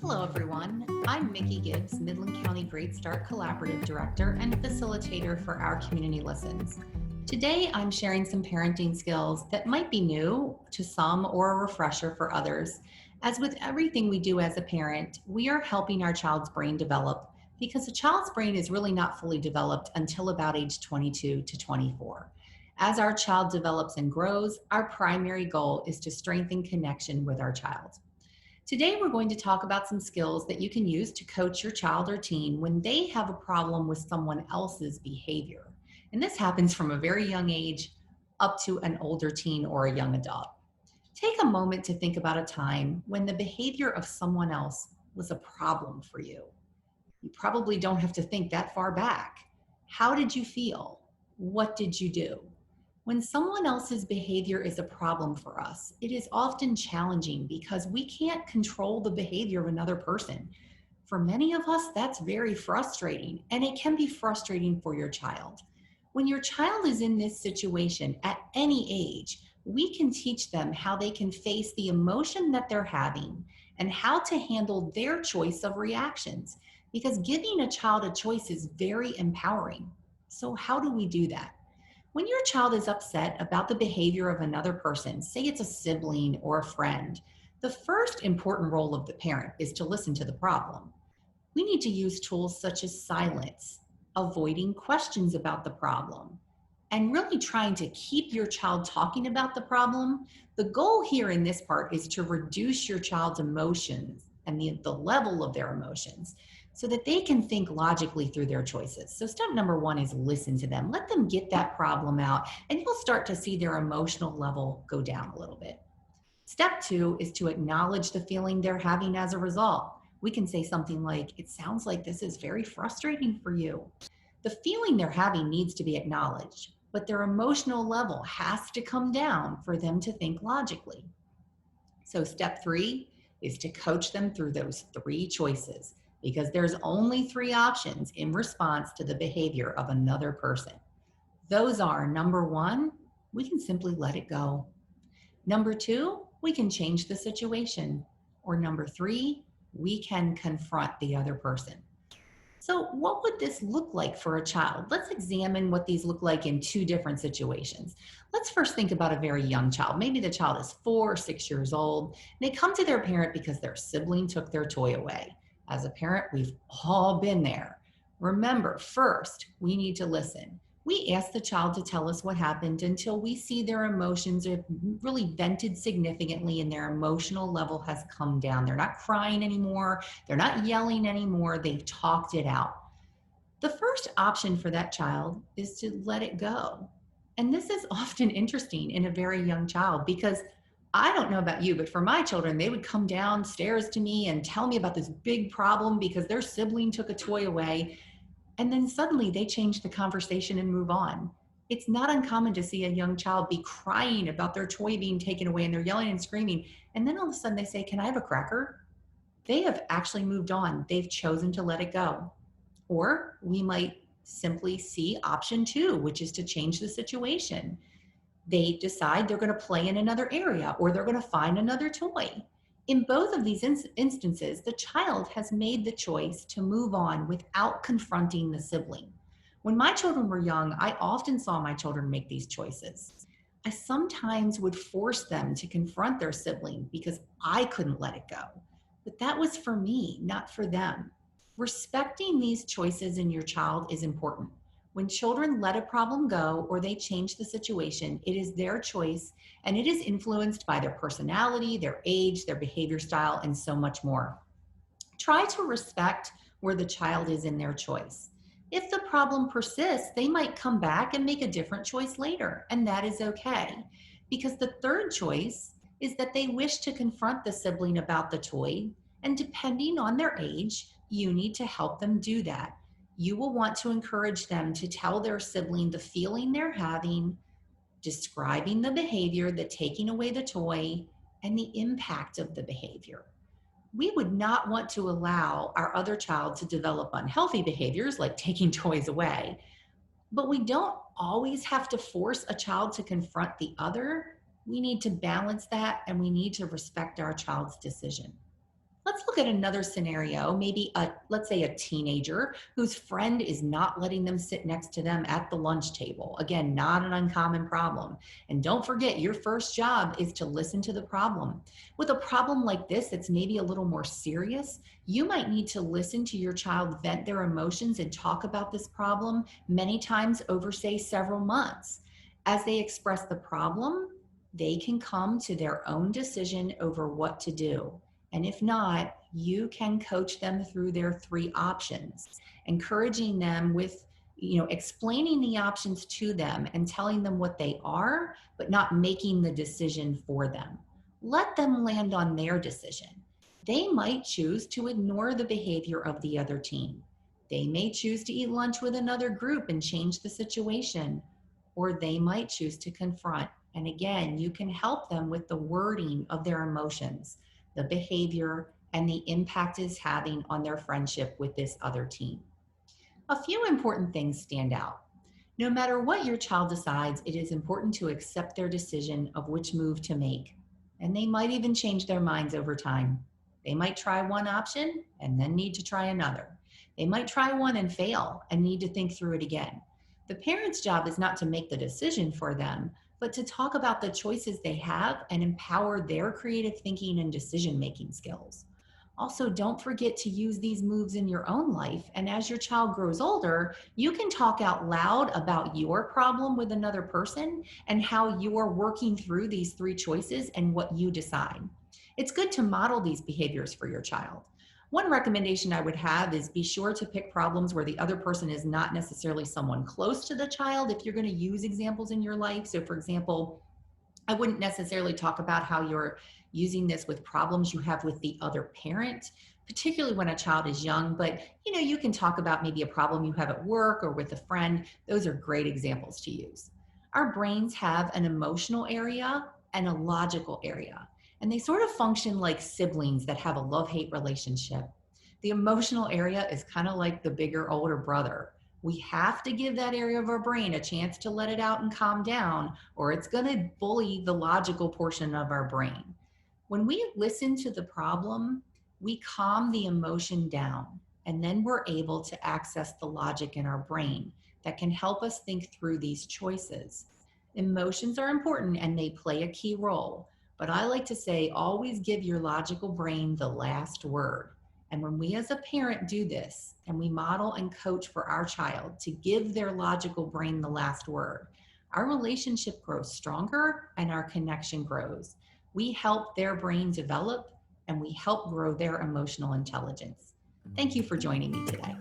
Hello, everyone. I'm Mickey Gibbs, Midland County Great Start Collaborative Director and Facilitator for our Community Listens. Today, I'm sharing some parenting skills that might be new to some or a refresher for others. As with everything we do as a parent, we are helping our child's brain develop because a child's brain is really not fully developed until about age 22 to 24. As our child develops and grows, our primary goal is to strengthen connection with our child. Today, we're going to talk about some skills that you can use to coach your child or teen when they have a problem with someone else's behavior. And this happens from a very young age up to an older teen or a young adult. Take a moment to think about a time when the behavior of someone else was a problem for you. You probably don't have to think that far back. How did you feel? What did you do? When someone else's behavior is a problem for us, it is often challenging because we can't control the behavior of another person. For many of us, that's very frustrating, and it can be frustrating for your child. When your child is in this situation at any age, we can teach them how they can face the emotion that they're having and how to handle their choice of reactions, because giving a child a choice is very empowering. So how do we do that? When your child is upset about the behavior of another person, say it's a sibling or a friend, the first important role of the parent is to listen to the problem. We need to use tools such as silence, avoiding questions about the problem, and really trying to keep your child talking about the problem. The goal here in this part is to reduce your child's emotions and the level of their emotions so that they can think logically through their choices. So step number one is listen to them. Let them get that problem out, and you'll start to see their emotional level go down a little bit. Step two is to acknowledge the feeling they're having as a result. We can say something like, "It sounds like this is very frustrating for you." The feeling they're having needs to be acknowledged, but their emotional level has to come down for them to think logically. So step three is to coach them through those three choices, because there's only three options in response to the behavior of another person. Those are: number one, we can simply let it go. Number two, we can change the situation. Or number three, we can confront the other person. So what would this look like for a child? Let's examine what these look like in two different situations. Let's first think about a very young child. Maybe the child is 4 or 6 years old. They come to their parent because their sibling took their toy away. As a parent, we've all been there. Remember, first, we need to listen. We ask the child to tell us what happened until we see their emotions have really vented significantly and their emotional level has come down. They're not crying anymore. They're not yelling anymore. They've talked it out. The first option for that child is to let it go. And this is often interesting in a very young child, because I don't know about you, but for my children, they would come downstairs to me and tell me about this big problem because their sibling took a toy away. And then suddenly they change the conversation and move on. It's not uncommon to see a young child be crying about their toy being taken away and they're yelling and screaming. And then all of a sudden they say, "Can I have a cracker?" They have actually moved on. They've chosen to let it go. Or we might simply see option two, which is to change the situation. They decide they're going to play in another area or they're going to find another toy. In both of these instances, the child has made the choice to move on without confronting the sibling. When my children were young, I often saw my children make these choices. I sometimes would force them to confront their sibling because I couldn't let it go. But that was for me, not for them. Respecting these choices in your child is important. When children let a problem go or they change the situation, it is their choice, and it is influenced by their personality, their age, their behavior style, and so much more. Try to respect where the child is in their choice. If the problem persists, they might come back and make a different choice later, and that is okay. Because the third choice is that they wish to confront the sibling about the toy, and depending on their age, you need to help them do that. You will want to encourage them to tell their sibling the feeling they're having, describing the behavior, the taking away the toy, and the impact of the behavior. We would not want to allow our other child to develop unhealthy behaviors like taking toys away. But we don't always have to force a child to confront the other. We need to balance that and we need to respect our child's decision. Let's look at another scenario, maybe let's say a teenager whose friend is not letting them sit next to them at the lunch table. Again, not an uncommon problem. And don't forget, your first job is to listen to the problem. With a problem like this, that's maybe a little more serious, you might need to listen to your child vent their emotions and talk about this problem many times over, say, several months. As they express the problem, they can come to their own decision over what to do. And if not, you can coach them through their three options, encouraging them with, explaining the options to them and telling them what they are, but not making the decision for them. Let them land on their decision. They might choose to ignore the behavior of the other team. They may choose to eat lunch with another group and change the situation, or they might choose to confront. And again, you can help them with the wording of their emotions, the behavior, and the impact it's having on their friendship with this other team. A few important things stand out. No matter what your child decides, it is important to accept their decision of which move to make. And they might even change their minds over time. They might try one option and then need to try another. They might try one and fail and need to think through it again. The parent's job is not to make the decision for them, but to talk about the choices they have and empower their creative thinking and decision-making skills. Also, don't forget to use these moves in your own life. And as your child grows older, you can talk out loud about your problem with another person and how you are working through these three choices and what you decide. It's good to model these behaviors for your child. One recommendation I would have is be sure to pick problems where the other person is not necessarily someone close to the child if you're going to use examples in your life. So for example, I wouldn't necessarily talk about how you're using this with problems you have with the other parent, particularly when a child is young, but you can talk about maybe a problem you have at work or with a friend. Those are great examples to use. Our brains have an emotional area and a logical area, and they sort of function like siblings that have a love-hate relationship. The emotional area is kind of like the bigger older brother. We have to give that area of our brain a chance to let it out and calm down, or it's going to bully the logical portion of our brain. When we listen to the problem, we calm the emotion down, and then we're able to access the logic in our brain that can help us think through these choices. Emotions are important and they play a key role, but I like to say always give your logical brain the last word. And when we as a parent do this and we model and coach for our child to give their logical brain the last word, our relationship grows stronger and our connection grows. We help their brain develop and we help grow their emotional intelligence. Thank you for joining me today.